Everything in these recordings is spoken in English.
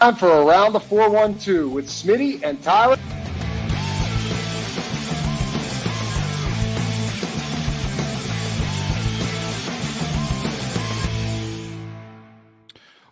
Time for Around the 412 with Smitty and Tyler.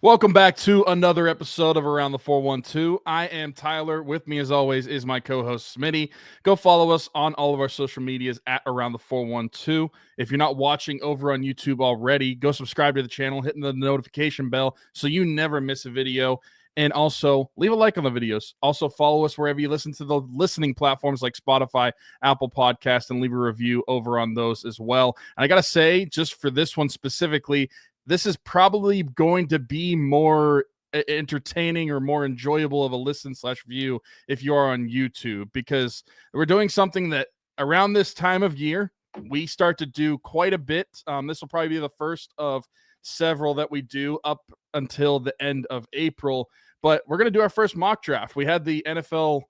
Welcome back to another episode of Around the 412. I am Tyler. With me, as always, is my co-host Smitty. Go follow us on all of our social medias at Around the 412. If you're not watching over on YouTube already, go subscribe to the channel, hitting the notification bell so you never miss a video. And also, leave a like on the videos. Also, follow us wherever you listen to the listening platforms like Spotify, Apple Podcasts, and leave a review over on those as well. And I got to say, just for this one specifically, this is probably going to be more entertaining or more enjoyable of a listen/view if you are on YouTube, because we're doing something that around this time of year, we start to do quite a bit. This will probably be the first of several that we do up until the end of April, but we're going to do our first mock draft. We had the NFL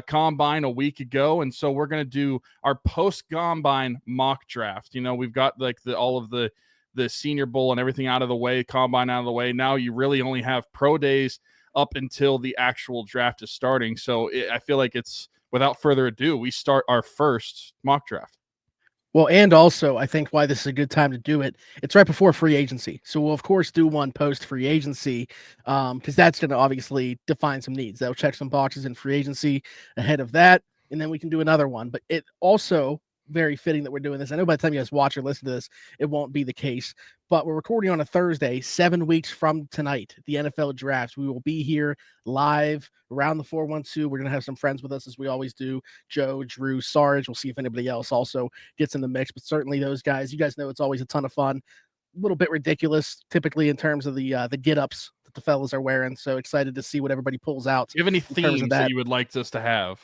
combine a week ago, and so we're going to do our post-combine mock draft. You know, we've got like all of the Senior Bowl and everything out of the way, combine out of the way. Now you really only have pro days up until the actual draft is starting. So I feel like it's, without further ado, we start our first mock draft. Well, and also I think why this is a good time to do it, it's right before free agency. So we'll of course do one post free agency because that's going to obviously define some needs. That'll check some boxes in free agency ahead of that. And then we can do another one. But it also very fitting that we're doing this. I know by the time you guys watch or listen to this, it won't be the case, but we're recording on a Thursday, 7 weeks from tonight, the NFL draft. We will be here live around the 412. We're going to have some friends with us as we always do. Joe, Drew, Sarge. We'll see if anybody else also gets in the mix, but certainly those guys, you guys know it's always a ton of fun. A little bit ridiculous, typically in terms of the get-ups that the fellas are wearing. So excited to see what everybody pulls out. Do you have any themes that you would like us to have?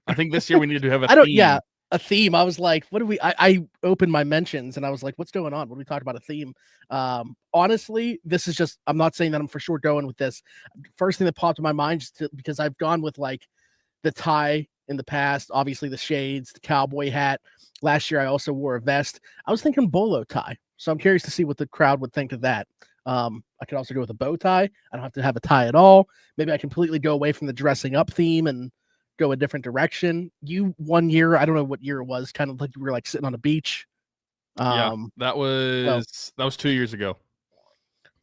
I think this year we need to have a theme. Yeah. A theme. I was like, what do we, I opened my mentions and I was like, what's going on? What do we talk about a theme? Honestly, this is just, I'm not saying that I'm for sure going with this. First thing that popped in my mind, just because I've gone with like the tie in the past, obviously the shades, the cowboy hat. Last year, I also wore a vest. I was thinking bolo tie. So I'm curious to see what the crowd would think of that. I could also go with a bow tie. I don't have to have a tie at all. Maybe I completely go away from the dressing up theme and go a different direction. You one year, I don't know what year it was, kind of like you were like sitting on a beach. Yeah, that was 2 years ago.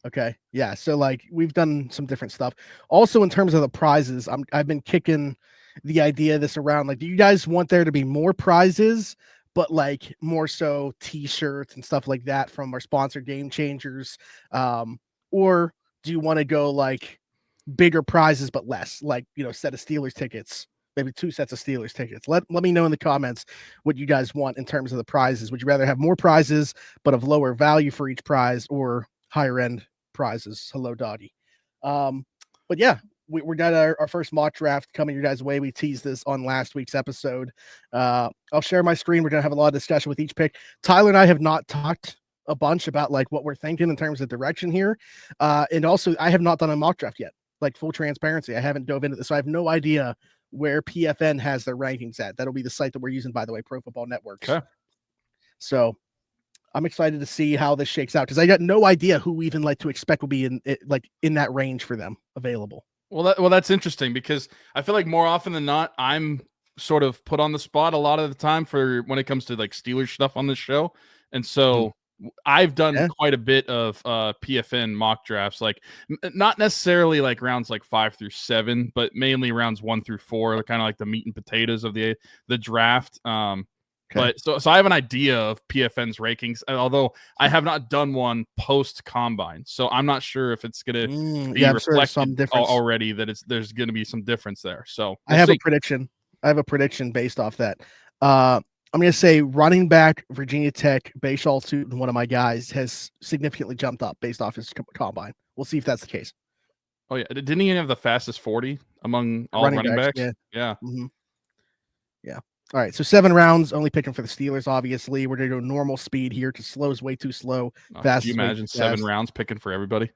Okay. Yeah. So like we've done some different stuff. Also, in terms of the prizes, I've been kicking the idea of this around. Like, do you guys want there to be more prizes, but like more so t-shirts and stuff like that from our sponsor Game Changers? Or do you want to go like bigger prizes but less, like, you know, set of Steelers tickets, maybe 2 sets of Steelers tickets? Let me know in the comments what you guys want in terms of the prizes. Would you rather have more prizes but of lower value for each prize, or higher end prizes? Hello, doggy. But yeah, we got our first mock draft coming your guys' way. We teased this on last week's episode. I'll share my screen. We're gonna have a lot of discussion with each pick. Tyler and I have not talked a bunch about like what we're thinking in terms of direction here. And also I have not done a mock draft yet. Like, full transparency, I haven't dove into this, so I have no idea where PFN has their rankings at. That'll be the site that we're using, by the way, Pro Football Network. Okay. So I'm excited to see how this shakes out, because I got no idea who even like to expect will be in that range for them available. Well, that's interesting, because I feel like more often than not, I'm sort of put on the spot a lot of the time for when it comes to like Steelers stuff on this show, and so I've done quite a bit of PFN mock drafts, like not necessarily like rounds like 5 through 7, but mainly rounds 1 through 4, kind of like the meat and potatoes of the draft. But so I have an idea of PFN's rankings, although I have not done one post combine, so I'm not sure if it's going to be reflected already that there's going to be some difference there. So I have a prediction. I have a prediction based off that. I'm going to say running back, Virginia Tech, Bashal Suit, and one of my guys has significantly jumped up based off his combine. We'll see if that's the case. Oh, yeah. Didn't he have the fastest 40 among all running backs? Yeah. Mm-hmm. Yeah. All right. So 7 rounds, only picking for the Steelers, obviously. We're going to go normal speed here because slow is way too slow. Fast. Can you imagine 7 rounds picking for everybody?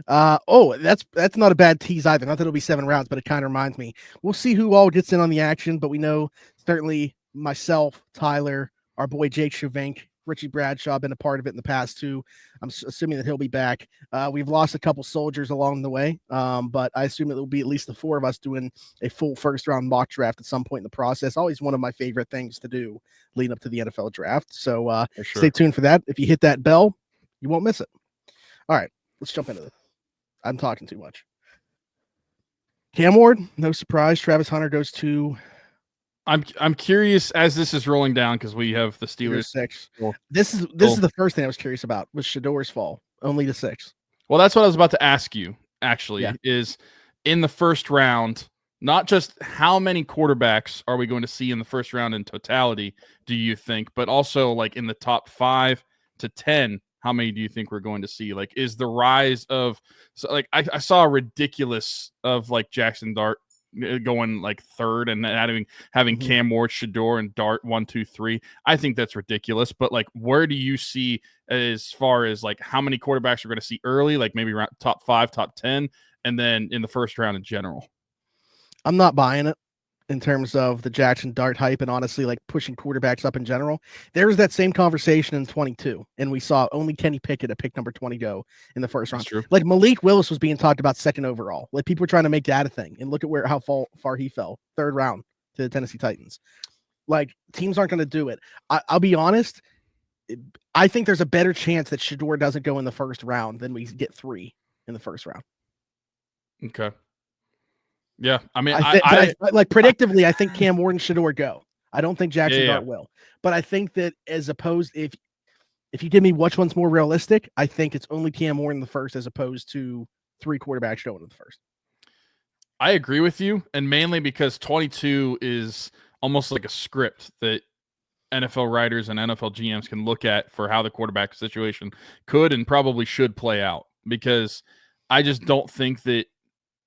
That's not a bad tease either. Not that it'll be 7 rounds, but it kind of reminds me. We'll see who all gets in on the action, but we know certainly myself, Tyler, our boy Jake Shavink, Richie Bradshaw been a part of it in the past too. I'm assuming that he'll be back. We've lost a couple soldiers along the way, but I assume it will be at least the 4 of us doing a full first-round mock draft at some point in the process. Always one of my favorite things to do leading up to the NFL draft. So stay tuned for that. If you hit that bell, you won't miss it. All right, let's jump into this. I'm talking too much. Cam Ward, no surprise. Travis Hunter goes to. I'm curious as this is rolling down because we have the Steelers 6. This is the first thing I was curious about was Shador's fall, only to 6. Well, that's what I was about to ask you. Actually, is in the first round, not just how many quarterbacks are we going to see in the first round in totality, do you think, but also like in the top 5 to 10, how many do you think we're going to see? Like, is the rise of I saw a ridiculous of like Jackson Dart going like 3rd and having Cam Ward, Shador, and Dart 1, 2, 3. I think that's ridiculous. But like, where do you see as far as like how many quarterbacks we're going to see early, like maybe around top 5, top 10, and then in the first round in general? I'm not buying it in terms of the Jackson Dart hype and honestly like pushing quarterbacks up in general. There was that same conversation in 22, and we saw only Kenny Pickett at pick number 20 go in the first round. That's true. Like Malik Willis was being talked about 2nd overall. Like people were trying to make that a thing, and look at how far he fell, 3rd round to the Tennessee Titans. Like teams aren't going to do it. I'll be honest. I think there's a better chance that Shador doesn't go in the first round than we get 3 in the first round. Okay. Yeah, I mean, I predictably, I think Cam Ward and Shador go. I don't think Jackson Dart will, but I think that as opposed, if you give me which one's more realistic, I think it's only Cam Ward in the first as opposed to 3 quarterbacks going in the first. I agree with you, and mainly because 22 is almost like a script that NFL writers and NFL GMs can look at for how the quarterback situation could and probably should play out. Because I just don't think that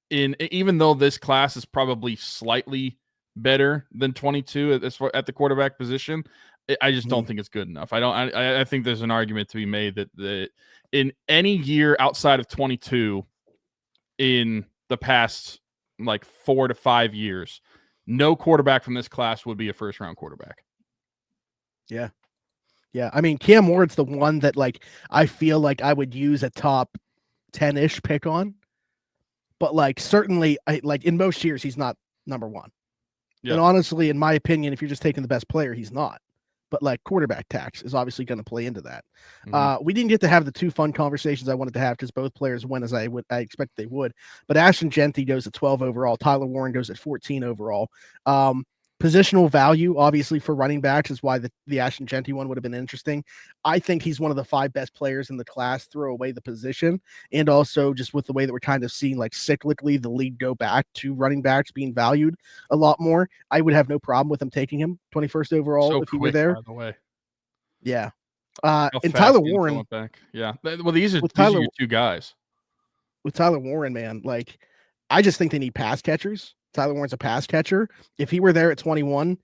even though this class is probably slightly better than 22 at the quarterback position, I just don't think it's good enough. I think there's an argument to be made that in any year outside of 22 in the past like 4 to 5 years, no quarterback from this class would be a first round quarterback. Yeah. I mean, Cam Ward's the one that like I feel like I would use a top 10-ish pick on. But like certainly, in most years, he's not number 1. Yeah. And honestly, in my opinion, if you're just taking the best player, he's not. But like quarterback tax is obviously going to play into that. We didn't get to have the 2 fun conversations I wanted to have because both players went as I expect they would. But Ashton Genty goes at 12 overall. Tyler Warren goes at 14 overall. Positional value, obviously, for running backs is why the Ashton Genty one would have been interesting. I think he's one of the 5 best players in the class, throw away the position. And also just with the way that we're kind of seeing like cyclically the league go back to running backs being valued a lot more. I would have no problem with him taking him 21st overall if he were there. By the way. Yeah. And Tyler Warren. Back. Yeah. Well, these are your 2 guys. With Tyler Warren, man, like I just think they need pass catchers. Tyler Warren's a pass catcher. If he were there at 21,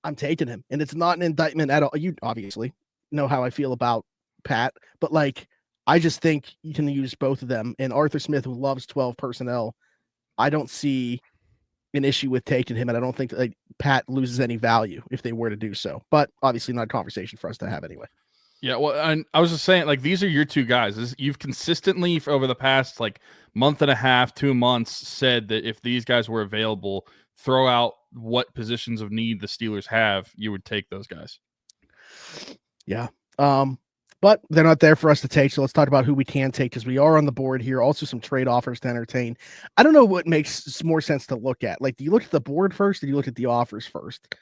I'm taking him. And it's not an indictment at all. You obviously know how I feel about Pat, but like, I just think you can use both of them. And Arthur Smith, who loves 12 personnel, I don't see an issue with taking him. And I don't think like Pat loses any value if they were to do so, but obviously not a conversation for us to have anyway. Yeah, well, and I was just saying, like, these are your 2 guys. You've consistently, over the past, like, month and a half, 2 months, said that if these guys were available, throw out what positions of need the Steelers have, you would take those guys. Yeah. But they're not there for us to take, so let's talk about who we can take, because we are on the board here. Also, some trade offers to entertain. I don't know what makes more sense to look at. Like, do you look at the board first, or do you look at the offers first?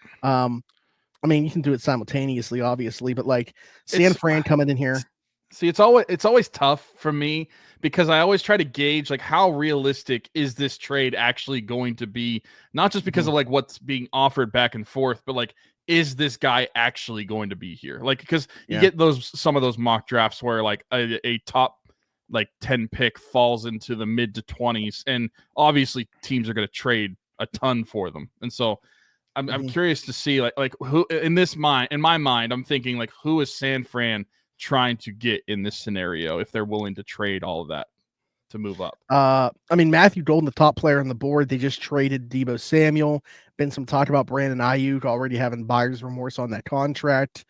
I mean, you can do it simultaneously, obviously, but like San Fran coming in here. See, it's always tough for me because I always try to gauge like how realistic is this trade actually going to be, not just because of like what's being offered back and forth, but like, is this guy actually going to be here? Like, because you get some of those mock drafts where like a top like 10 pick falls into the mid to 20s, and obviously teams are going to trade a ton for them. And so I'm curious to see like who in my mind, I'm thinking like, who is San Fran trying to get in this scenario if they're willing to trade all of that to move up? I mean, Matthew Golden, the top player on the board. They just traded Deebo Samuel. Been some talk about Brandon Ayuk already having buyer's remorse on that contract.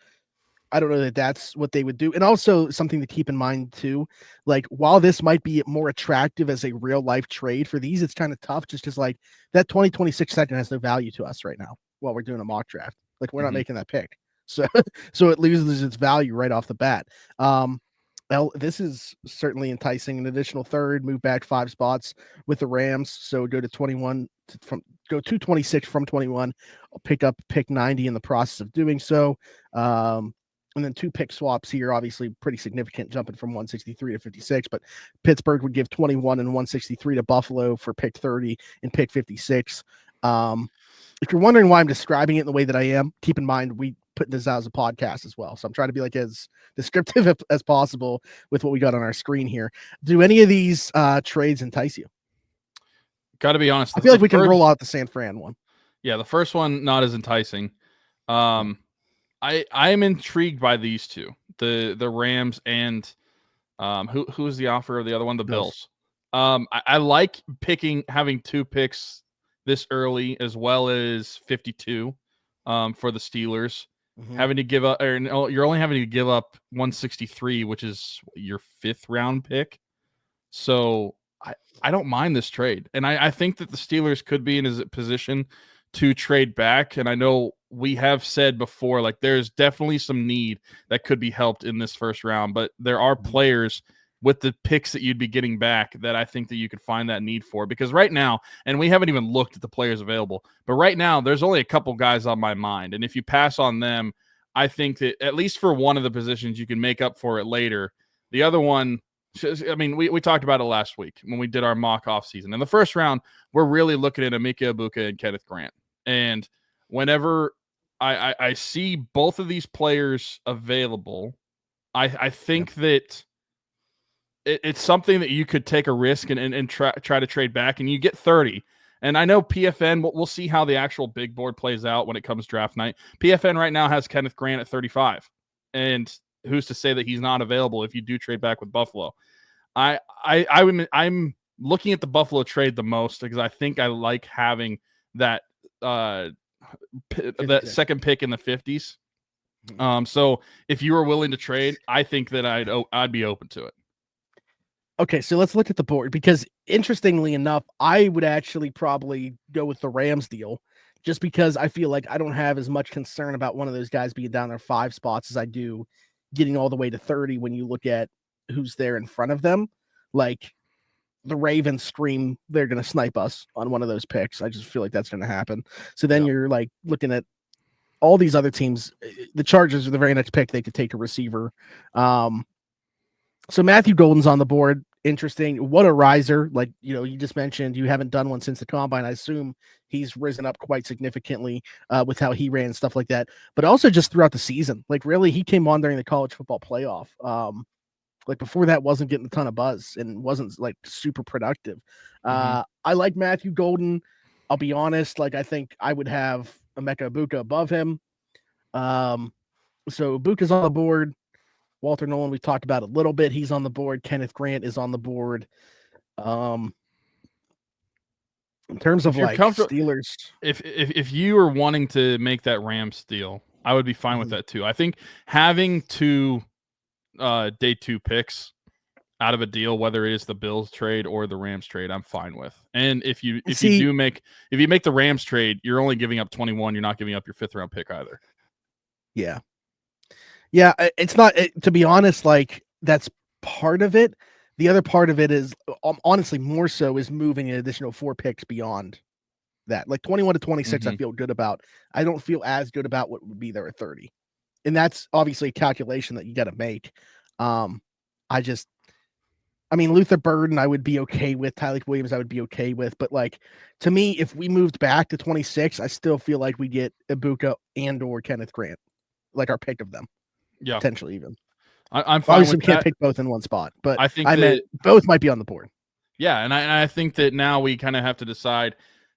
I don't know that that's what they would do. And also something to keep in mind too, like while this might be more attractive as a real life trade for these, it's kind of tough just because like that 2026 second has no value to us right now while we're doing a mock draft. Like we're not making that pick. So so it loses its value right off the bat. This is certainly enticing. An additional third, move back 5 spots with the Rams. So go to 21 go to 26 from 21. I'll pick up pick 90 in the process of doing so. And then 2 pick swaps here, obviously pretty significant, jumping from 163 to 56. But Pittsburgh would give 21 and 163 to Buffalo for pick 30 and pick 56. If you're wondering why I'm describing it in the way that I am, keep in mind we put this out as a podcast as well. So I'm trying to be like as descriptive as possible with what we got on our screen here. Do any of these trades entice you? Got to be honest. I feel like we can roll out the San Fran one. Yeah, the first one not as enticing. I am intrigued by these two, the Rams and who was the offer of the other one? The Bills. I like having 2 picks this early as well as 52 for the Steelers. Having to give up, or no, you're only having to give up 163, which is your 5th round pick. So I don't mind this trade, and I think that the Steelers could be in a position to trade back. And I know we have said before, like there's definitely some need that could be helped in this first round, but there are players with the picks that you'd be getting back that I think that you could find that need for, because right now, and we haven't even looked at the players available, but right now there's only a couple guys on my mind. And if you pass on them, I think that at least for one of the positions, you can make up for it later. The other one, I mean, we talked about it last week when we did our mock off season. In the first round, we're really looking at Emeka, Egbuka, and Kenneth Grant. And whenever I see both of these players available, I think that it's something that you could take a risk and try to trade back, and you get 30. And I know PFN, we'll see how the actual big board plays out when it comes draft night. PFN right now has Kenneth Grant at 35. And who's to say that he's not available if you do trade back with Buffalo? I'm looking at the Buffalo trade the most because I think I like having that that second pick in the 50s. So if you were willing to trade, I think that I'd be open to it. Okay, so let's look at the board, because interestingly enough, I would actually probably go with the Rams deal, just because I feel like I don't have as much concern about one of those guys being down there 5 spots as I do getting all the way to 30 when you look at who's there in front of them. Like the Ravens scream they're going to snipe us on one of those picks. I just feel like that's going to happen. So then you're like looking at all these other teams. The Chargers are the very next pick. They could take a receiver. So Matthew Golden's on the board. Interesting. What a riser. Like, you just mentioned you haven't done one since the combine. I assume he's risen up quite significantly with how he ran, stuff like that. But also just throughout the season. Like, really, he came on during the college football playoff. Like, before that, wasn't getting a ton of buzz and wasn't, like, super productive. I like Matthew Golden. I'll be honest. Like, I think I would have Emeka Egbuka above him. So Egbuka's on the board. Walter Nolan, we talked about a little bit. He's on the board. Kenneth Grant is on the board. In terms of like Steelers, if you are wanting to make that Rams deal, I would be fine with that too. I think having 2 day 2 picks out of a deal, whether it is the Bills trade or the Rams trade, I'm fine with. And if you make the Rams trade, you're only giving up 21. You're not giving up your 5th round pick either. Yeah. Yeah, it's not, to be honest, like that's part of it. The other part of it is honestly more so is moving an additional 4 picks beyond that. Like 21 to 26, I feel good about. I don't feel as good about what would be there at 30. And that's obviously a calculation that you got to make. Luther Burden, I would be okay with. Tyleik Williams, I would be okay with. But like, to me, if we moved back to 26, I still feel like we get Egbuka and or Kenneth Grant, like our pick of them. Yeah, potentially even. I'm fine. Obviously, we can't pick both in one spot, but I think meant both might be on the board. Yeah, and I think that now we kind of have to decide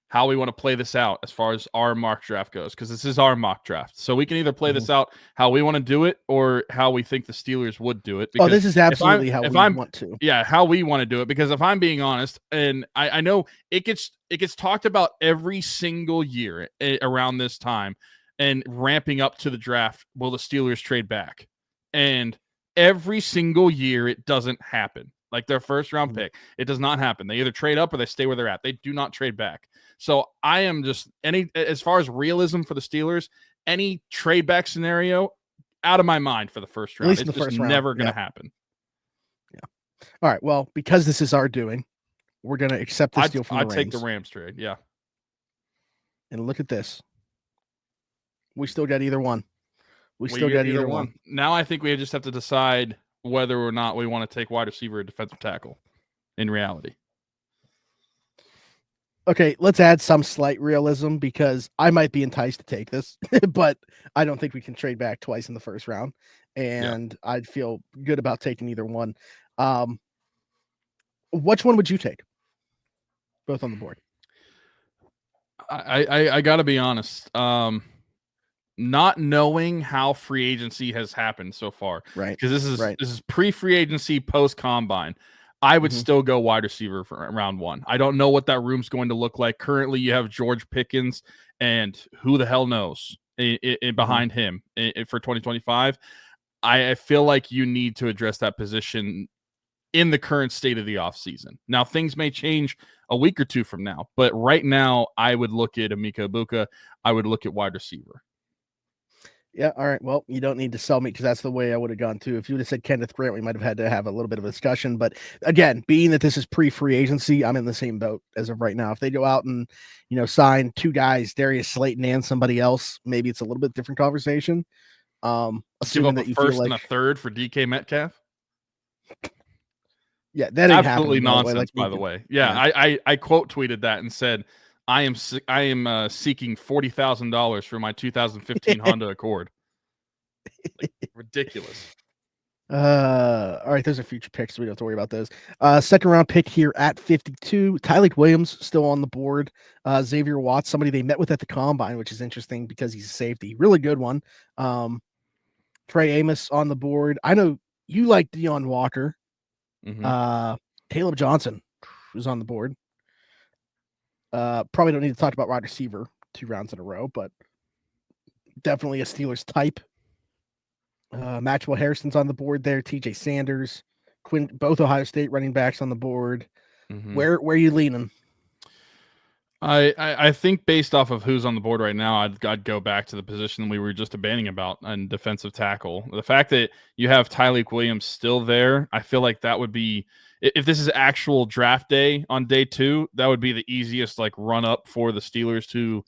how we want to play this out as far as our mock draft goes, because this is our mock draft. So we can either play this out how we want to do it or how we think the Steelers would do it. This is absolutely how we want to. Yeah, how we want to do it. Because if I'm being honest, and I know it gets talked about every single year around this time. and ramping up to the draft, will the Steelers trade back? And every single year, it doesn't happen. Like their first round pick, it does not happen. They either trade up or they stay where they're at. They do not trade back. So I am just as far as realism for the Steelers, any trade back scenario out of my mind for the first round. At least in the first round. Never going to happen. Yeah. All right. Well, because this is our doing, we're going to accept this deal from the Rams. I'd take the Rams trade. Yeah. And look at this. We still got either one. We still got either one. Now I think we just have to decide whether or not we want to take wide receiver or defensive tackle in reality. Okay, let's add some slight realism because I might be enticed to take this, but I don't think we can trade back twice in the first round, and I'd feel good about taking either one. Which one would you take? Both on the board. I got to be honest. Not knowing how free agency has happened so far, right? Because this is pre-free agency, post-combine. I would still go wide receiver for round one. I don't know what that room's going to look like. Currently, you have George Pickens, and who the hell knows behind him for 2025. I feel like you need to address that position in the current state of the offseason. Now, things may change a week or two from now, but right now, I would look at Emeka Egbuka. I would look at wide receiver. Yeah, all right. Well, you don't need to sell me because that's the way I would have gone too. If you would have said Kenneth Grant, we might have had to have a little bit of a discussion. But again, being that this is pre-free agency, I'm in the same boat as of right now. If they go out and, sign two guys, Darius Slayton and somebody else, maybe it's a little bit different conversation. Assuming that you first feel like, and a third for DK Metcalf. Yeah, that ain't absolutely happening, nonsense. By the way, I quote tweeted that and said, I am seeking $40,000 for my 2015 Honda Accord. Like, ridiculous. All right, those are future picks. So we don't have to worry about those. Second round pick here at 52. Tyleik Williams still on the board. Xavier Watts, somebody they met with at the combine, which is interesting because he's a safety. Really good one. Trey Amos on the board. I know you like Deion Walker. Caleb Johnson is on the board. Probably don't need to talk about wide receiver 2 rounds in a row, but definitely a Steelers type. Matchwell Harrison's on the board there. TJ Sanders, Quinn, both Ohio State running backs on the board. Where are you leaning? I think based off of who's on the board right now, I'd go back to the position we were just debating about on defensive tackle. The fact that you have Tyleik Williams still there, I feel like that would be, if this is actual draft day on day 2, that would be the easiest run up for the Steelers to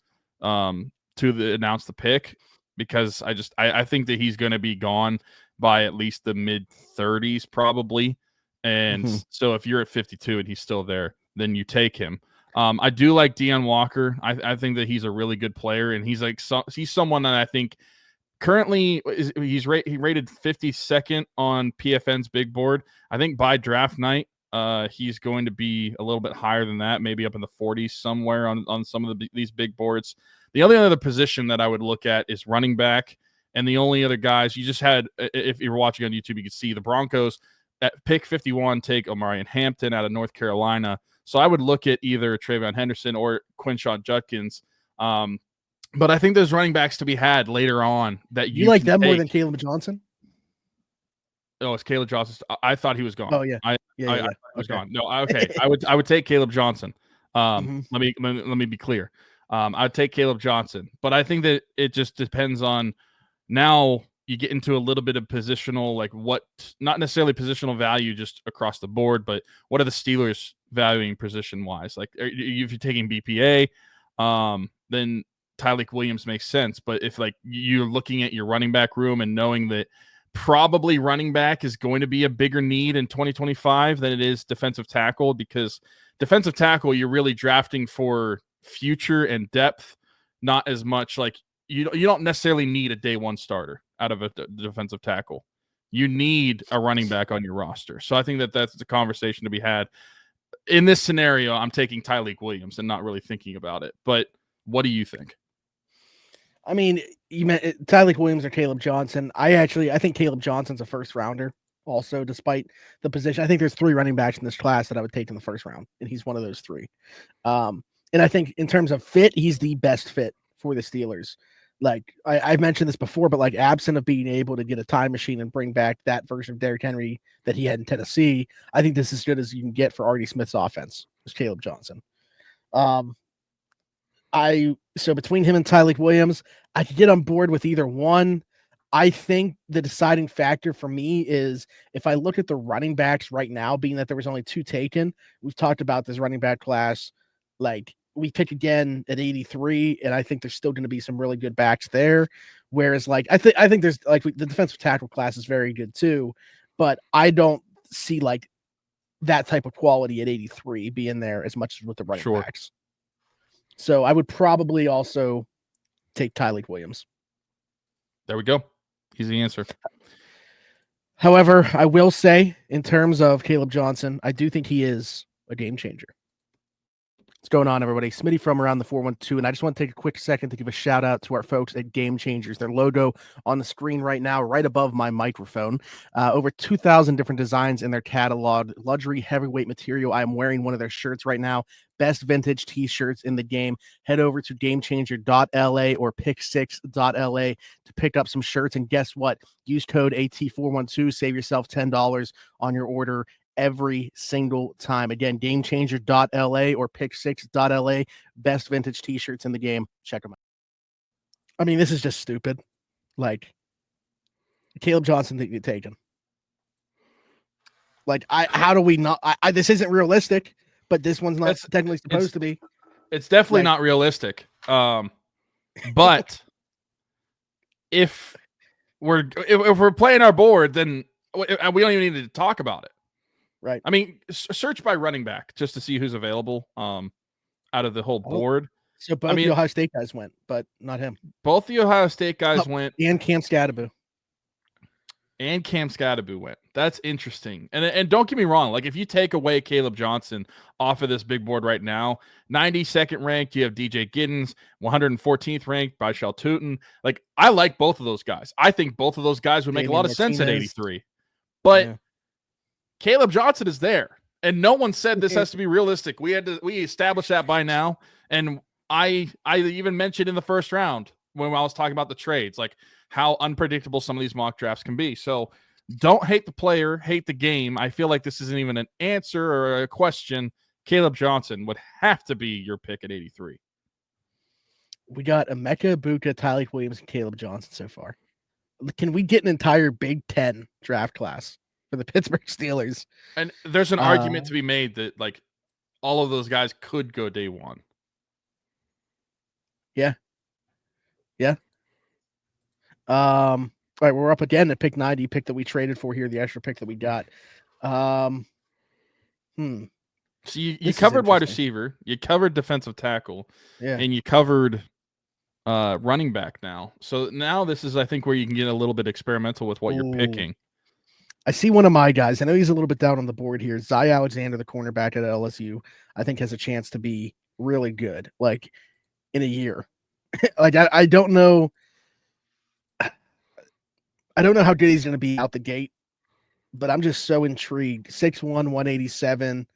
announce the pick, because I think that he's going to be gone by at least the mid 30s probably. And so if you're at 52 and he's still there, then you take him. I do like Deion Walker. I think that he's a really good player, and he's he's someone that I think currently he rated 52nd on PFN's big board. I think by draft night, he's going to be a little bit higher than that, maybe up in the 40s somewhere on some of these big boards. The only other position that I would look at is running back, and the only other guys you just had, if you're watching on YouTube, you can see the Broncos at pick 51 take Omarion Hampton out of North Carolina. So I would look at either Trayvon Henderson or Quinshon Judkins. But I think there's running backs to be had later on that you like them more than Caleb Johnson. Oh, it's Caleb Johnson. I thought he was gone. Oh yeah, I was gone. No, okay. I would take Caleb Johnson. Let me be clear. I'd take Caleb Johnson, but I think that it just depends on, now you get into a little bit of positional, not necessarily positional value just across the board, but what are the Steelers valuing position wise? If you're taking BPA, then Tyleik Williams makes sense. But if you're looking at your running back room and knowing that probably running back is going to be a bigger need in 2025 than it is defensive tackle, because defensive tackle, you're really drafting for future and depth, not as much you don't necessarily need a day 1 starter out of a defensive tackle. You need a running back on your roster. So I think that's the conversation to be had. In this scenario, I'm taking Tyleik Williams and not really thinking about it. But what do you think? I mean, you meant Tyleik Williams or Caleb Johnson. I think Caleb Johnson's a first rounder also, despite the position. I think there's 3 running backs in this class that I would take in the first round, and he's one of those 3. And I think in terms of fit, he's the best fit for the Steelers. like I've mentioned this before, but like absent of being able to get a time machine and bring back that version of Derrick Henry that he had in Tennessee, I think this is as good as you can get for Artie Smith's offense. Is Kaleb Johnson. So between him and Tyleik Williams, I could get on board with either one. I think the deciding factor for me is if I look at the running backs right now, being that there was only 2 taken, we've talked about this running back class. Like we pick again at 83, and I think there's still going to be some really good backs there. Whereas like I think there's like the defensive tackle class is very good too, but I don't see like that type of quality at 83 being there as much as with the running backs. So I would probably also take Tyleik Williams. There we go. Easy answer. However, I will say, in terms of Kaleb Johnson, I do think he is a game changer. What's going on, everybody? Smitty from Around the 412, and I just want to take a quick second to give a shout out to our folks at Game Changers. Their logo on the screen right now, right above my microphone. Over 2,000 different designs in their catalog. Luxury heavyweight material. I am wearing one of their shirts right now. Best vintage t-shirts in the game. Head over to gamechanger.la or pick6.la to pick up some shirts. And guess what? Use code AT412. Save yourself $10 on your order every single time. Again, gamechanger.la or pick6.la. Best vintage t-shirts in the game. Check them out. I mean, this is just stupid. Like, Kaleb Johnson that you taken. Like, how do we not? This isn't realistic, but this one's not technically supposed to be. It's definitely not realistic. But if we're playing our board, then we don't even need to talk about it. Right. I mean, search by running back just to see who's available out of the whole board. So both the Ohio State guys went, but not him. Both the Ohio State guys went. And Cam Scatterbu. Went. That's interesting. And don't get me wrong. Like, if you take away Kaleb Johnson off of this big board right now, 92nd ranked, you have DJ Giddens, 114th ranked by Shell Tootin. Like, I like both of those guys. I think both of those guys would make a lot of sense at 83. But Kaleb Johnson is there, and no one said this has to be realistic. We established that by now, and I even mentioned in the first round when I was talking about the trades, like how unpredictable some of these mock drafts can be. So don't hate the player, hate the game. I feel like this isn't even an answer or a question. Kaleb Johnson would have to be your pick at 83. We got Emeka, Egbuka, Tyleik Williams, and Kaleb Johnson so far. Can we get an entire Big Ten draft class for the Pittsburgh Steelers? And there's an argument to be made that like all of those guys could go day one. Yeah. All right, we're up again at pick 90, pick that we traded for here, the extra pick that we got. So you covered wide receiver, you covered defensive tackle, and you covered running back now. So now this is, I think, where you can get a little bit experimental with what you're picking. I see one of my guys. I know he's a little bit down on the board here. Zy Alexander, the cornerback at LSU, I think has a chance to be really good, like in a year. Like I don't know. I don't know how good he's going to be out the gate, but I'm just so intrigued. 6'1", 187,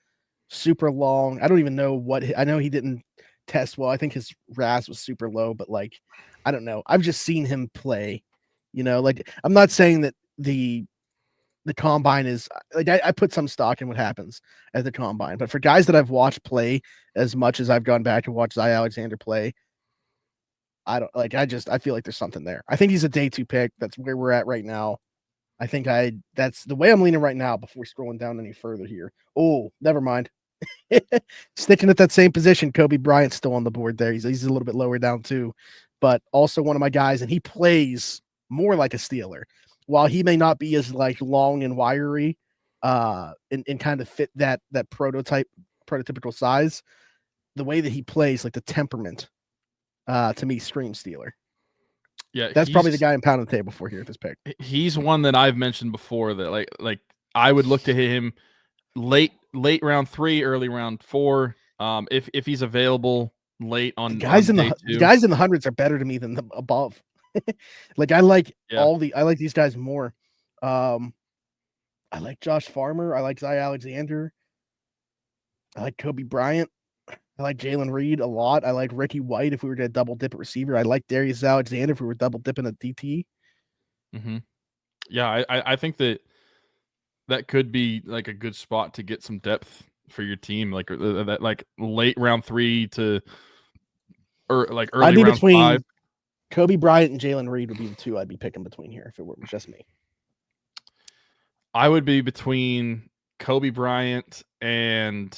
super long. I don't even know I know he didn't test well. I think his RAS was super low, but like, I don't know. I've just seen him play, like I'm not saying that the combine is like, I put some stock in what happens at the combine, but for guys that I've watched play as much as I've gone back and watched Zy Alexander play, I feel like there's something there. I think he's a day 2 pick. That's where we're at right now. I think that's the way I'm leaning right now before scrolling down any further here. Oh, never mind. Sticking at that same position. Kobe Bryant's still on the board there. He's a little bit lower down too, but also one of my guys, and he plays more like a Steeler. While he may not be as like long and wiry, and kind of fit that prototypical size, the way that he plays, like the temperament, to me screams Steeler. Yeah, that's probably the guy I'm pounding the table for here at this pick. He's one that I've mentioned before that like I would look to hit him late round 3, early round 4. If he's available late on the guys on in the guys in the hundreds are better to me than the above. Like I like these guys more. I like Josh Farmer. I like Zy Alexander. I like Kobe Bryant. I like Jalen Reed a lot. I like Ricky White if we were to double dip at receiver. I like Darius Alexander if we were double dipping at DT. Mm-hmm. Yeah, I think that could be like a good spot to get some depth for your team, like that like late round 3 to or like I'd early be round between 5. Kobe Bryant and Jalen Reed would be the two I'd be picking between here if it were just me. I would be between Kobe Bryant and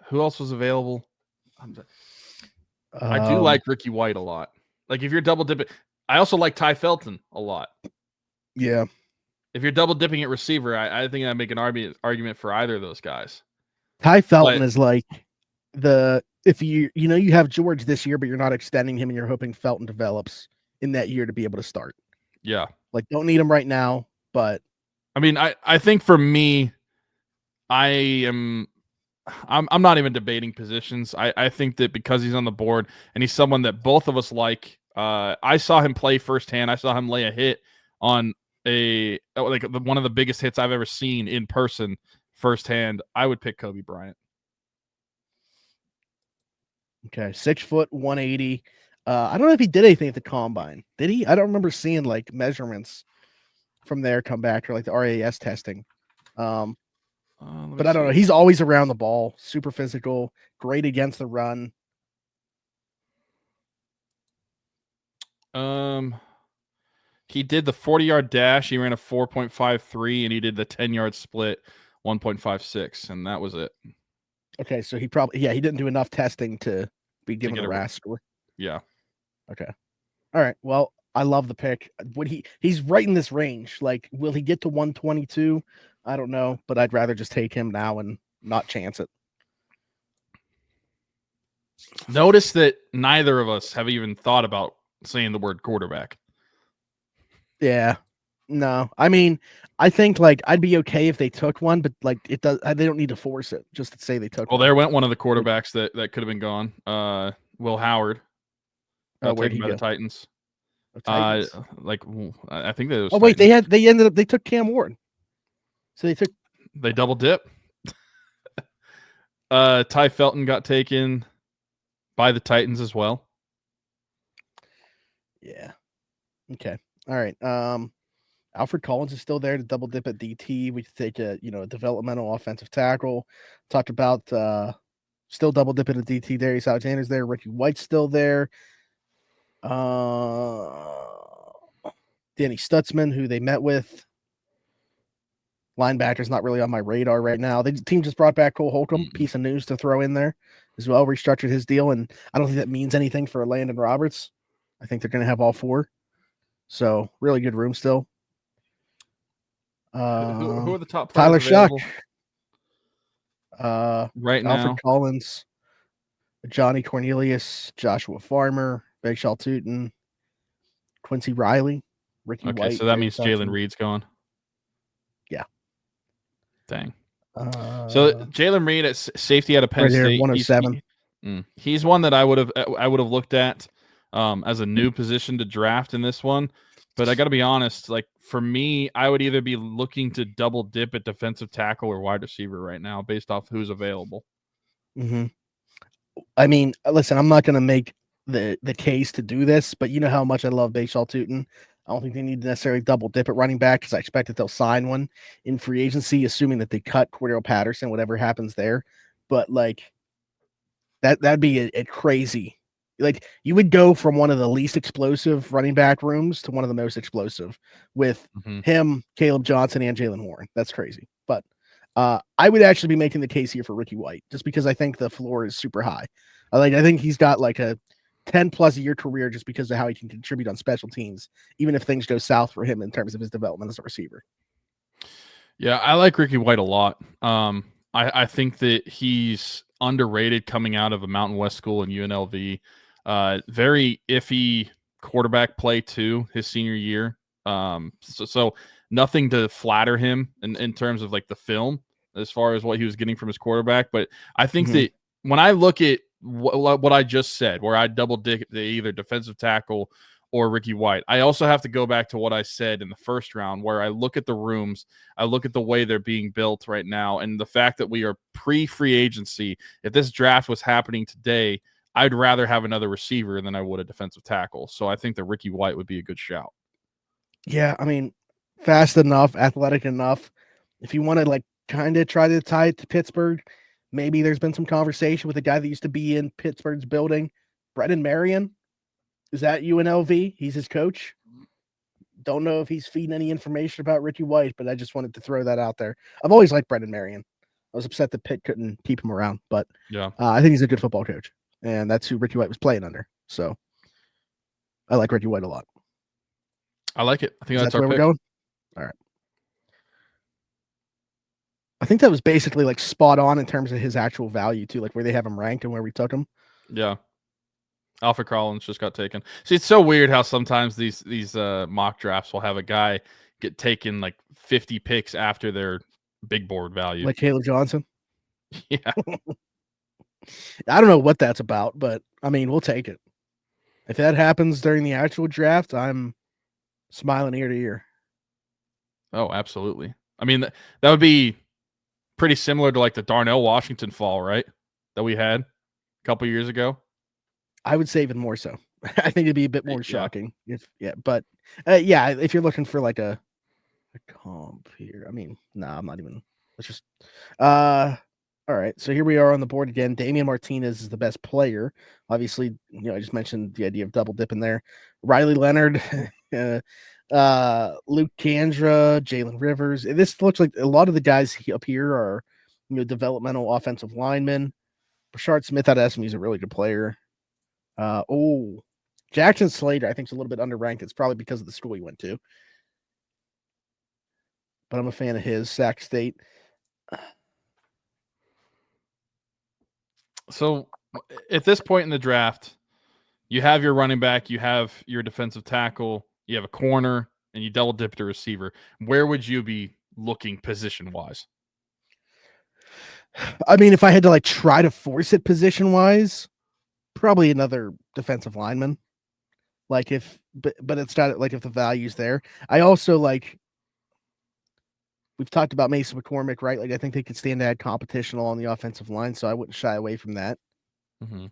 who else was available? I do like Ricky White a lot. Like if you're double dipping, I also like Ty Felton a lot. Yeah. If you're double dipping at receiver, I think I make an argument for either of those guys. Ty Felton is like if you have George this year, but you're not extending him and you're hoping Felton develops in that year to be able to start. Yeah. Like don't need him right now, but I mean, I think for me, I'm not even debating positions. I think that because he's on the board and he's someone that both of us like, I saw him play firsthand. I saw him lay a hit on one of the biggest hits I've ever seen in person firsthand. I would pick Kobe Bryant. Okay, 6 foot 180. I don't know if he did anything at the combine. Did he? I don't remember seeing like measurements from there come back or like the RAS testing. But I don't know. He's always around the ball, super physical, great against the run. He did the 40-yard dash. He ran a 4.53, and he did the 10-yard split 1.56, and that was it. Okay, so he didn't do enough testing to be given a RAS score. Yeah. Okay. All right. Well, I love the pick. He's right in this range. Like, will he get to 122? I don't know, but I'd rather just take him now and not chance it. Notice that neither of us have even thought about saying the word quarterback. Yeah. No. I mean, I think like I'd be okay if they took one, but like they don't need to force it just to say they took one. Well, there went one of the quarterbacks that could have been gone. Will Howard. Where'd he go? The Titans. Titans. I think that was. Oh wait, they took Cam Ward. So they double dip. Ty Felton got taken by the Titans as well. Yeah. Okay. All right. Alfred Collins is still there to double dip at DT. We could take a developmental offensive tackle. Talked about still double dipping at DT. Darius Alexander's there. Ricky White's still there. Danny Stutzman, who they met with. Linebacker's not really on my radar right now. The team just brought back Cole Holcomb, piece of news to throw in there as well. Restructured his deal, and I don't think that means anything for Landon Roberts. I think they're going to have all 4. So really good room still. Who are the top Tyler Shuck. Right now. Alfred Collins, Johnny Cornelius, Joshua Farmer, Big Shaw Tootin, Quincy Riley, Ricky White. Okay, so that means Jalen Reed's gone. Yeah. Dang. So Jalen Reed at safety out of Penn State, 107. He's one that I would have looked at as a new position to draft in this one. But I got to be honest, like for me, I would either be looking to double dip at defensive tackle or wide receiver right now, based off who's available. Mm-hmm. I mean, listen, I'm not going to make the case to do this, but you know how much I love Bashaw Tootin. I don't think they need to necessarily double dip at running back because I expect that they'll sign one in free agency, assuming that they cut Cordero Patterson, whatever happens there. But like that'd be a crazy. Like you would go from one of the least explosive running back rooms to one of the most explosive with him, Kaleb Johnson, and Jalen Warren. That's crazy. But I would actually be making the case here for Ricky White just because I think the floor is super high. I think he's got like a 10+ year career just because of how he can contribute on special teams, even if things go south for him in terms of his development as a receiver. Yeah, I like Ricky White a lot. I think that he's underrated coming out of a Mountain West school in UNLV. Very iffy quarterback play too his senior year. So nothing to flatter him in terms of like the film as far as what he was getting from his quarterback. But I think that when I look at what I just said, where I double dip either defensive tackle or Ricky White. I also have to go back to what I said in the first round, where I look at the rooms, I look at the way they're being built right now, and the fact that we are pre-free agency. If this draft was happening today, I'd rather have another receiver than I would a defensive tackle. So I think that Ricky White would be a good shout. Yeah, I mean, fast enough, athletic enough. If you want to like kind of try to tie it to Pittsburgh, maybe there's been some conversation with a guy that used to be in Pittsburgh's building, Brendan Marion. Is that UNLV? He's his coach. Don't know if he's feeding any information about Ricky White, but I just wanted to throw that out there. I've always liked Brendan Marion. I was upset that Pitt couldn't keep him around, but yeah, I think he's a good football coach, and that's who Ricky White was playing under. So I like Ricky White a lot. I like it. I think that's where our pick. we're going. All right. I think that was basically like spot on in terms of his actual value too, like where they have him ranked and where we took him. Yeah. Alfred Collins just got taken. See, it's so weird how sometimes these mock drafts will have a guy get taken like 50 picks after their big board value. Like Kaleb Johnson. Yeah. I don't know what that's about, but I mean, we'll take it. If that happens during the actual draft, I'm smiling ear to ear. Oh, absolutely. I mean, that would be pretty similar to like the Darnell Washington fall, right? That we had a couple years ago. I would say even more so. I think it'd be a bit more shocking. If if you're looking for like a comp here, I mean, I'm not even. Let's just. All right, so here we are on the board again. Damian Martinez is the best player. Obviously, I just mentioned the idea of double dipping there. Riley Leonard, Luke Kandra, Jalen Rivers. This looks like a lot of the guys up here are, developmental offensive linemen. Rashard Smith out of SMU is a really good player. Jackson Slater, I think, is a little bit underranked. It's probably because of the school he went to. But I'm a fan of his. Sac State. So at this point in the draft, you have your running back, you have your defensive tackle, you have a corner, and you double dipped a receiver. Where would you be looking position-wise? I mean, if I had to like try to force it position-wise, probably another defensive lineman. But it's not like if the value's there. I also like. We've talked about Mason McCormick, right? Like I think they could stand to add competition along the offensive line, so I wouldn't shy away from that. Mm-hmm.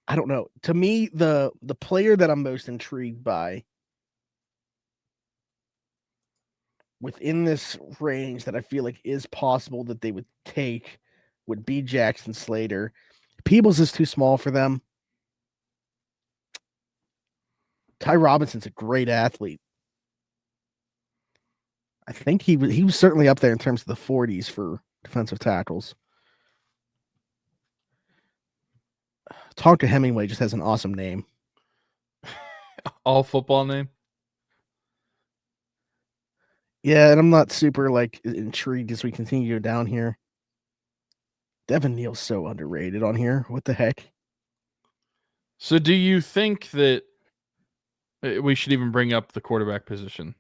I don't know. To me, the player that I'm most intrigued by within this range that I feel like is possible that they would take would be Jackson Slater. Peebles is too small for them. Ty Robinson's a great athlete. I think he was certainly up there in terms of the 40s for defensive tackles. Tonka Hemingway just has an awesome name. All football name? Yeah, and I'm not super like intrigued as we continue down here. Devin Neal's so underrated on here. What the heck? So do you think that we should even bring up the quarterback position?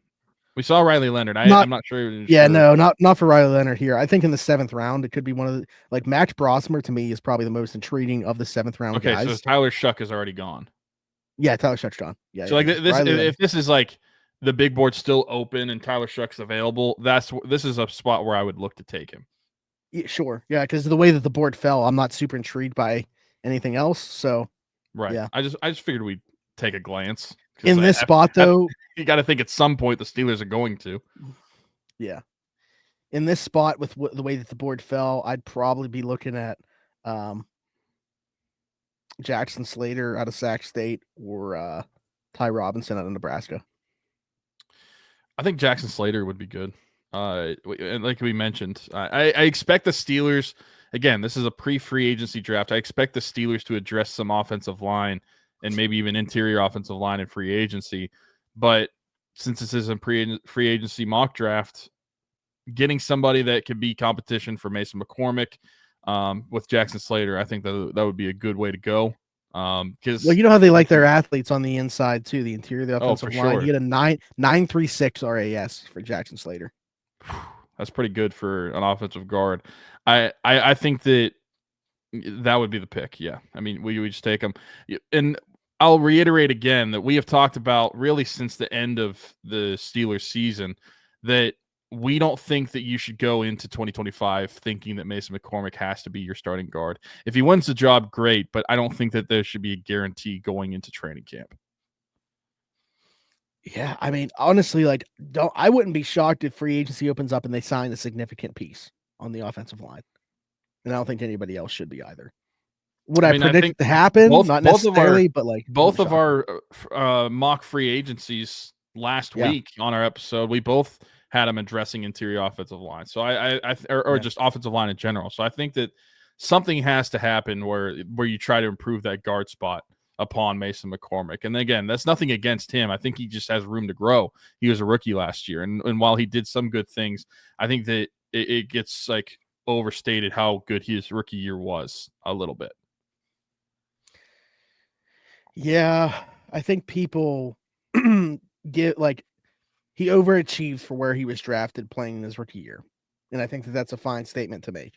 We saw Riley Leonard. I'm not sure. No, not for Riley Leonard here. I think in the 7th round, it could be one of the like Max Brosmer to me is probably the most intriguing of the 7th round guys. Okay, so Tyler Shuck is already gone. Yeah, Tyler Shuck's gone. Yeah. So if this is like the big board's still open and Tyler Shuck's available, this is a spot where I would look to take him. Yeah, sure. Yeah, because the way that the board fell, I'm not super intrigued by anything else. So right. Yeah. I just figured we'd take a glance. In this spot, though, you got to think at some point the Steelers are going to. Yeah. In this spot, with the way that the board fell, I'd probably be looking at Jackson Slater out of Sac State or Ty Robinson out of Nebraska. I think Jackson Slater would be good. Like we mentioned, I expect the Steelers, again, this is a pre-free agency draft. I expect the Steelers to address some offensive line and maybe even interior offensive line in free agency. But since this is a free agency mock draft, getting somebody that could be competition for Mason McCormick with Jackson Slater, I think that would be a good way to go. Because you know how they like their athletes on the inside too, the interior of the offensive line. Sure. You get a 9.36 RAS for Jackson Slater. That's pretty good for an offensive guard. I think that That would be the pick. Yeah. I mean, we just take him. And I'll reiterate again that we have talked about really since the end of the Steelers season that we don't think that you should go into 2025 thinking that Mason McCormick has to be your starting guard. If he wins the job, great, but I don't think that there should be a guarantee going into training camp. Yeah, I mean, honestly, like, I wouldn't be shocked if free agency opens up and they sign a significant piece on the offensive line. And I don't think anybody else should be either. Would I predict it to happen? Not necessarily, but like both of our mock free agencies last week on our episode, we both had them addressing interior offensive line. So or just offensive line in general. So I think that something has to happen where you try to improve that guard spot upon Mason McCormick. And again, that's nothing against him. I think he just has room to grow. He was a rookie last year, and while he did some good things, I think that it gets like overstated how good his rookie year was a little bit. Yeah, I think people get like he overachieved for where he was drafted playing in his rookie year. And I think that that's a fine statement to make.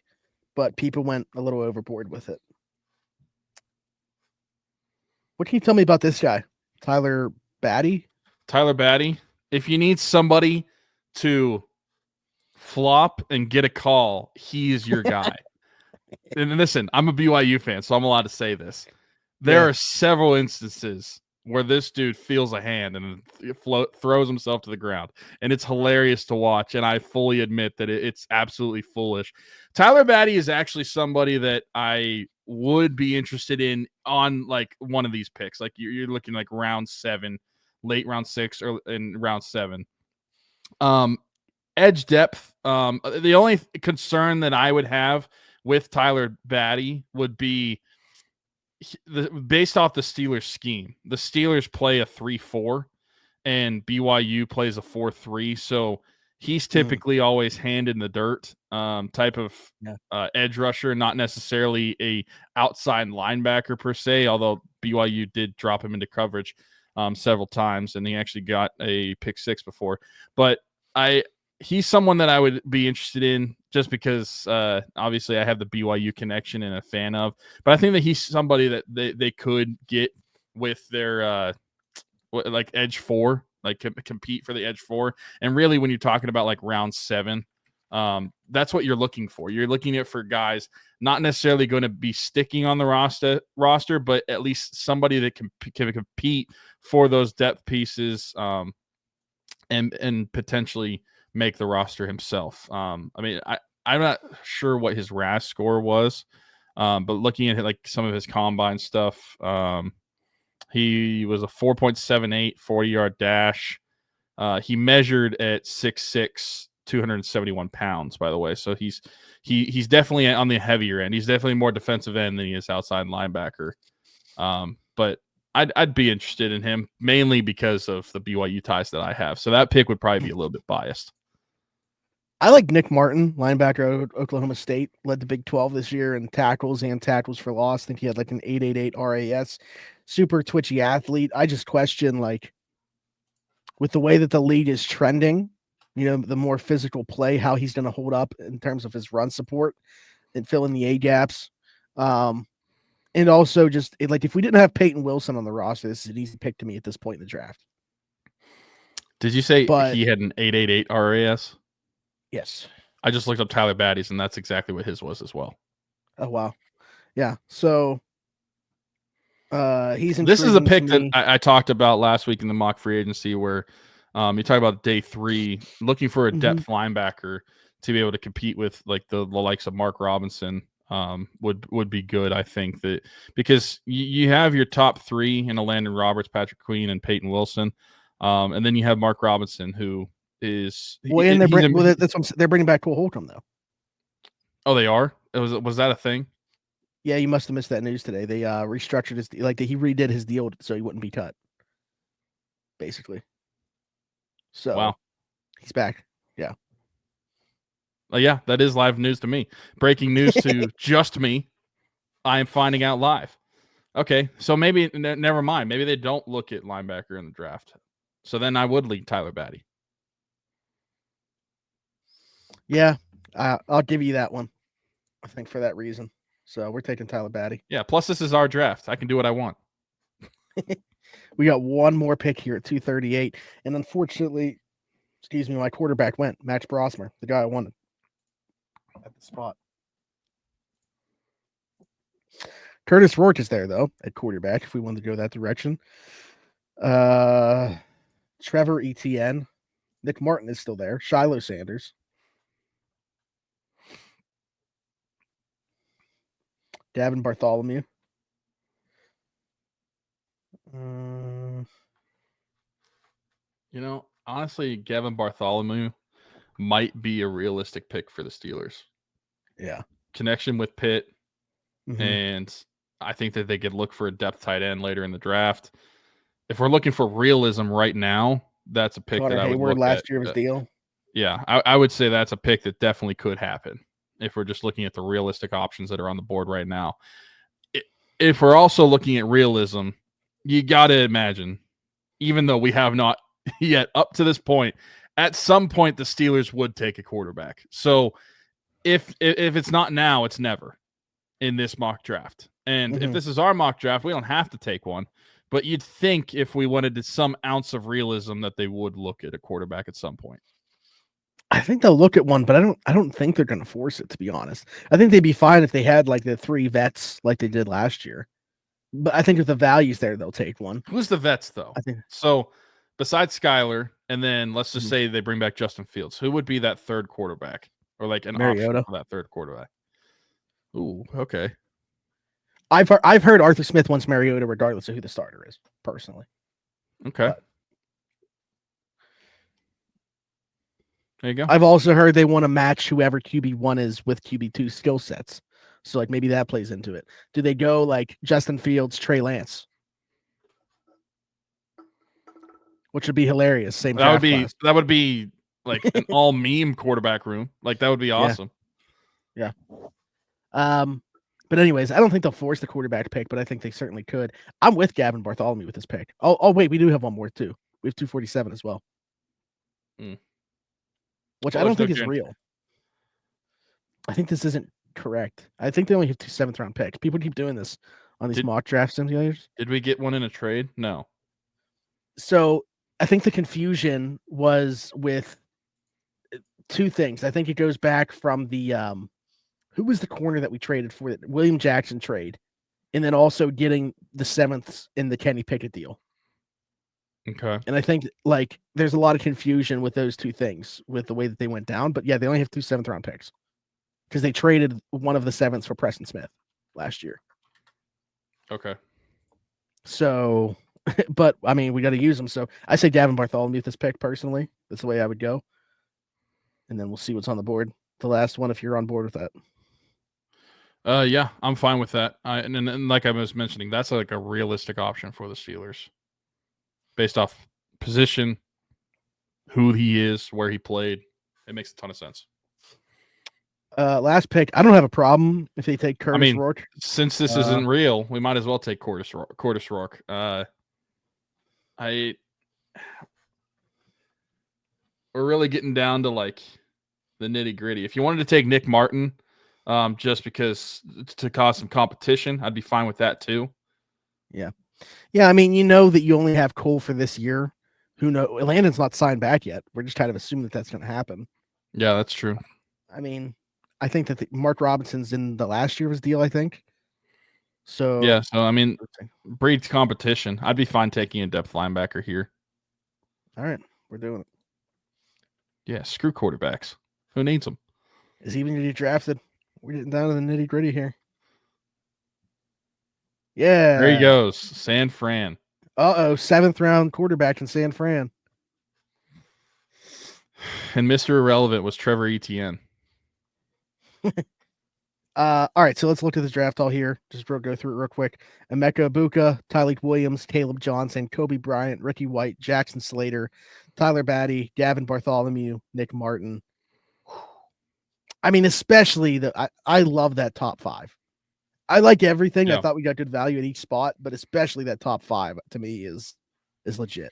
But people went a little overboard with it. What can you tell me about this guy? Tyler Batty? Tyler Batty. If you need somebody to flop and get a call, he is your guy. And listen, I'm a BYU fan, so I'm allowed to say this. There are several instances where this dude feels a hand and throws himself to the ground, and it's hilarious to watch, and I fully admit that it's absolutely foolish. Tyler Batty is actually somebody that I would be interested in on like one of these picks. Like you're looking like round 7, late round 6, or in round 7. Edge depth. The only concern that I would have with Tyler Batty would be based off the Steelers scheme. The Steelers play a 3-4 and BYU plays a 4-3. So he's typically always hand in the dirt type of edge rusher, not necessarily a outside linebacker per se, although BYU did drop him into coverage several times, and he actually got a pick 6 before. But he's someone that I would be interested in just because obviously I have the BYU connection and a fan of. But I think that he's somebody that they could get with their like edge 4, like compete for the edge 4. And really when you're talking about like round 7, that's what you're looking for. You're looking at for guys not necessarily going to be sticking on the roster, but at least somebody that can compete for those depth pieces and potentially make the roster himself. I mean, I'm not sure what his RAS score was, but looking at like some of his combine stuff, he was a 4.78 40-yard dash. He measured at 6'6", 271 pounds, by the way. So he's definitely on the heavier end. He's definitely more defensive end than he is outside linebacker. But I'd be interested in him mainly because of the BYU ties that I have. So that pick would probably be a little bit biased. I like Nick Martin, linebacker at Oklahoma State, led the Big 12 this year in tackles and tackles for loss. I think he had like an 8.88 RAS, super twitchy athlete. I just question, like, with the way that the league is trending, you know, the more physical play, how he's going to hold up in terms of his run support and fill in the A gaps. And also just like, if we didn't have Peyton Wilson on the roster, this is an easy pick to me at this point in the draft. Did you say he had an 8.88 RAS? Yes. I just looked up Tyler Batty's, and that's exactly what his was as well. Oh, wow. Yeah. So he's this is a pick that I talked about last week in the mock free agency where you talk about day 3, looking for a depth linebacker to be able to compete with like the likes of Mark Robinson would be good. I think that because you have your top 3 in Landon Roberts, Patrick Queen, and Peyton Wilson. And then you have Mark Robinson, who is they're bringing back Cole Holcomb though. Oh, they are? Was that a thing? Yeah, you must have missed that news today. They restructured his he redid his deal so he wouldn't be cut. Basically. So wow, he's back. Yeah. Yeah, that is live news to me. Breaking news to just me. I am finding out live. Okay, so maybe never mind. Maybe they don't look at linebacker in the draft. So then I would leave Tyler Batty. Yeah, I'll give you that one. I think for that reason. So we're taking Tyler Batty. Yeah. Plus, this is our draft. I can do what I want. We got one more pick here at 238. And unfortunately, my quarterback went. Max Brosmer, the guy I wanted at the spot. Curtis Rourke is there, though, at quarterback, if we wanted to go that direction. Trevor Etienne. Nick Martin is still there. Shiloh Sanders. Gavin Bartholomew. Honestly, Gavin Bartholomew might be a realistic pick for the Steelers. Yeah. Connection with Pitt, Mm-hmm. and I think that they could look for a depth tight end later in the draft. If we're looking for realism right now, that's a pick Connor that I would Hayward look last at. year of his deal. Yeah, I would say that's a pick that definitely could happen if we're just looking at the realistic options that are on the board right now. If we're also looking at realism, you got to imagine, even though we have not yet up to this point, at some point the Steelers would take a quarterback. So if it's not now, it's never in this mock draft. And if this is our mock draft, we don't have to take one. But you'd think if we wanted to some ounce of realism that they would look at a quarterback at some point. I think they'll look at one, but I don't think they're going to force it, to be honest. I think they'd be fine if they had like the 3 vets like they did last year. But I think if the value's there, they'll take one. Who's the vets, though? I think so. Besides Skyler, and then let's just say they bring back Justin Fields, who would be that third quarterback or like an Mariota. option for that third quarterback? Ooh, okay. I've heard Arthur Smith wants Mariota regardless of who the starter is, personally. Okay. But there you go. I've also heard they want to match whoever QB1 is with QB2 skill sets. So like maybe that plays into it. Do they go like Justin Fields, Trey Lance? Which would be hilarious. Same that class. That would be like an all meme quarterback room. Like that would be awesome. Yeah. But anyways, I don't think they'll force the quarterback pick, but I think they certainly could. I'm with Gavin Bartholomew with this pick. Oh wait, we do have one more too. We have 247 as well. Which I don't think is real. I think this isn't correct. I think they only have 2 7th round picks. People keep doing this on these mock draft simulators. Did we get one in a trade? No. So I think the confusion was with 2 things. I think it goes back from the who was the corner that we traded for that William Jackson trade, and then also getting the 7th in the Kenny Pickett deal. Okay. And I think like there's a lot of confusion with those 2 things with the way that they went down. But yeah, they only have 2 7th round picks because they traded one of the 7ths for Preston Smith last year. Okay. So, but I mean, we got to use them. So I say Gavin Bartholomew with this pick personally. That's the way I would go. And then we'll see what's on the board. The last one, if you're on board with that. Yeah, I'm fine with that. And like I was mentioning, that's like a realistic option for the Steelers based off position, who he is, where he played. It makes a ton of sense. Last pick, I don't have a problem if they take Curtis Rourke. Since this isn't real, we might as well take Curtis Rourke. We're really getting down to like the nitty gritty. If you wanted to take Nick Martin, just because to cause some competition, I'd be fine with that too. Yeah. I mean, you know that you only have Cole for this year. Who knows? Landon's not signed back yet. We're just kind of assuming that that's going to happen. Yeah, that's true. I mean, I think that Mark Robinson's in the last year of his deal, I think. So yeah, I mean, breeds competition. I'd be fine taking a depth linebacker here. All right, we're doing it. Yeah, screw quarterbacks. Who needs them? Is he even going to get drafted? We're getting down to the nitty gritty here. Yeah. There he goes. San Fran. 7th round quarterback in San Fran. And Mr. Irrelevant was Trevor Etienne. All right, so let's look at this draft all here. Just go through it real quick. Emeka Egbuka, Tyleik Williams, Caleb Johnson, Kobe Bryant, Ricky White, Jackson Slater, Tyler Batty, Gavin Bartholomew, Nick Martin. I mean, especially I love that top 5. I like everything. Yeah. I thought we got good value at each spot, but especially that top 5 to me is legit.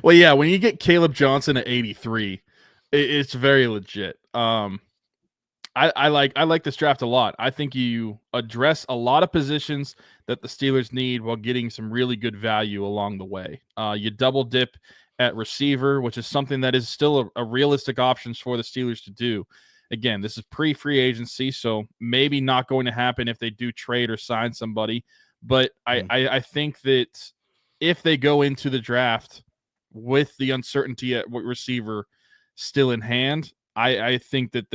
Well, yeah, when you get Caleb Johnson at 83, it's very legit. I like this draft a lot. I think you address a lot of positions that the Steelers need while getting some really good value along the way. You double dip at receiver, which is something that is still a realistic option for the Steelers to do. Again, this is pre-free agency, so maybe not going to happen if they do trade or sign somebody. But I think that if they go into the draft with the uncertainty at receiver still in hand, I think that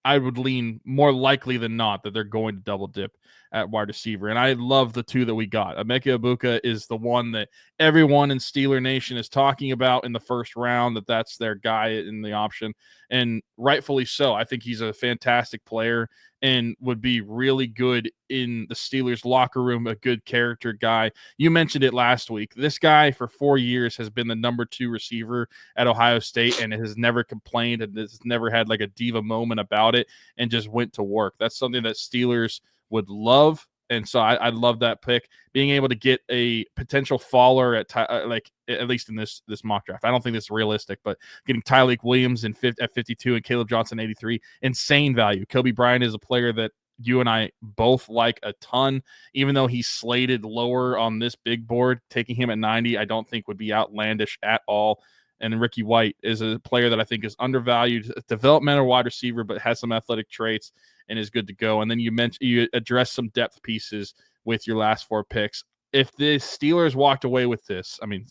I would lean more likely than not that they're going to double dip at wide receiver. And I love the two that we got. Emeka Egbuka is the one that everyone in Steeler Nation is talking about in the first round, that's their guy in the option. And rightfully so. I think he's a fantastic player and would be really good in the Steelers locker room, a good character guy. You mentioned it last week. This guy for 4 years has been the number 2 receiver at Ohio State and has never complained and has never had like a diva moment about it and just went to work. That's something that Steelers would love. And so I love that pick. Being able to get a potential faller at least in this mock draft. I don't think this is realistic, but getting Tyleik Williams at 52 and Kaleb Johnson 83, insane value. Kobe Bryant is a player that you and I both like a ton, even though he's slated lower on this big board. Taking him at 90, I don't think would be outlandish at all. And Ricky White is a player that I think is undervalued, developmental wide receiver, but has some athletic traits and is good to go. And then you address some depth pieces with your last 4 picks. If the Steelers walked away with this, I mean,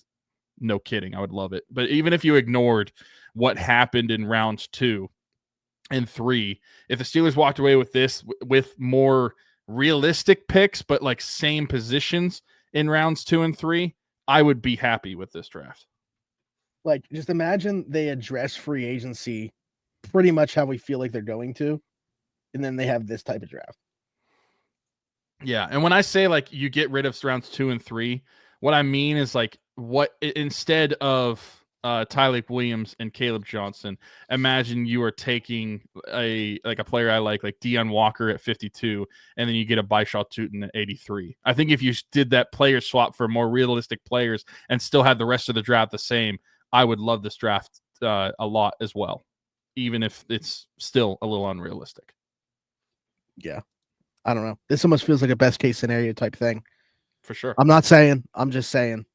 no kidding, I would love it. But even if you ignored what happened in rounds 2 and 3, if the Steelers walked away with this with more realistic picks, but like same positions in rounds 2 and 3, I would be happy with this draft. Like, just imagine they address free agency pretty much how we feel like they're going to, and then they have this type of draft. Yeah, and when I say like you get rid of rounds 2 and 3, what I mean is like instead of Tyleik Williams and Kaleb Johnson, imagine you are taking a player I like Deion Walker at 52, and then you get a Baishaw Tootin at 83. I think if you did that player swap for more realistic players and still had the rest of the draft the same, I would love this draft a lot as well, even if it's still a little unrealistic. Yeah. I don't know. This almost feels like a best case scenario type thing. For sure. I'm not saying, I'm just saying.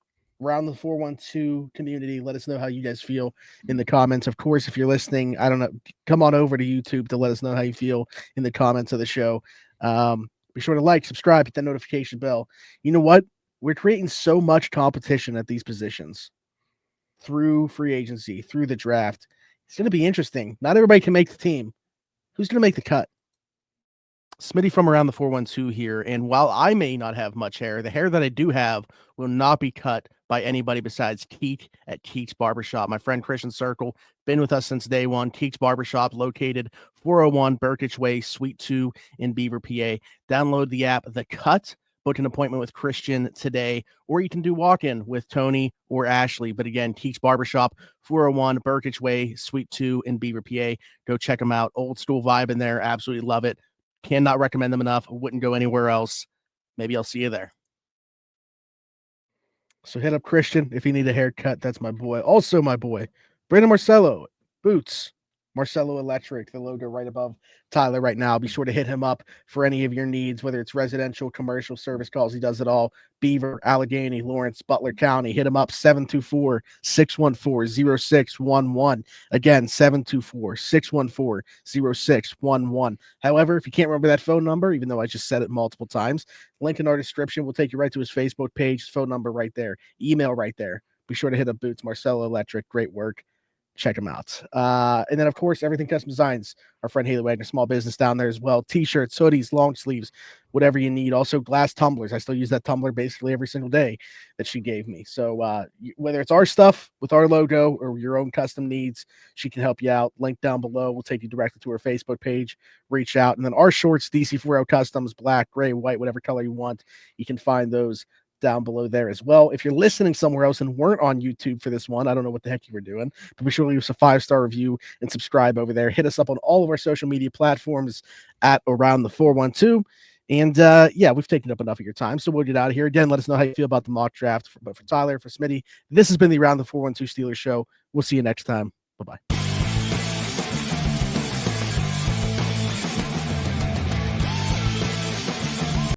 Around the 412 community, let us know how you guys feel in the comments. Of course, if you're listening, I don't know, come on over to YouTube to let us know how you feel in the comments of the show. Be sure to like, subscribe, hit that notification bell. You know what? We're creating so much competition at these positions through free agency, through the draft. It's going to be interesting. Not everybody can make the team. Who's going to make the cut? Smitty from around the 412 here. And while I may not have much hair, the hair that I do have will not be cut by anybody besides Keek at Keek's Barbershop. My friend Christian Circle, been with us since day one. Keek's Barbershop, located 401 Burkitch Way, Suite 2 in Beaver, PA. Download the app, The Cut. Book an appointment with Christian today, or you can do walk-in with Tony or Ashley. But again, Keek's Barbershop, 401 Burkitch Way, Suite 2 in Beaver, PA. Go check them out. Old school vibe in there. Absolutely love it. Cannot recommend them enough. Wouldn't go anywhere else. Maybe I'll see you there. So hit up Christian if you need a haircut. That's my boy. Also my boy, Brandon Marcello, Boots, Marcello Electric, the logo right above Tyler right now. Be sure to hit him up for any of your needs, whether it's residential, commercial, service calls. He does it all. Beaver, Allegheny, Lawrence, Butler County. Hit him up, 724-614-0611. Again, 724-614-0611. However, if you can't remember that phone number, even though I just said it multiple times, link in our description will take you right to his Facebook page, his phone number right there, email right there. Be sure to hit up Boots, Marcello Electric. Great work. Check them out. And then, of course, Everything Custom Designs, our friend Haley Wagner, small business down there as well. T-shirts, hoodies, long sleeves, whatever you need. Also, glass tumblers. I still use that tumbler basically every single day that she gave me. So whether it's our stuff with our logo or your own custom needs, she can help you out. Link down below. We'll take you directly to her Facebook page. Reach out. And then our shorts, DC4L Customs, black, gray, white, whatever color you want. You can find those down below there as well. If you're listening somewhere else and weren't on YouTube for this one, I don't know what the heck you were doing, but be sure to leave us a 5-star review and subscribe over there. Hit us up on all of our social media platforms at Around the 412. And yeah, we've taken up enough of your time, so we'll get out of here. Again, let us know how you feel about the mock draft. But for Tyler, for Smitty, this has been the Around the 412 Steelers show. We'll see you next time. Bye-bye.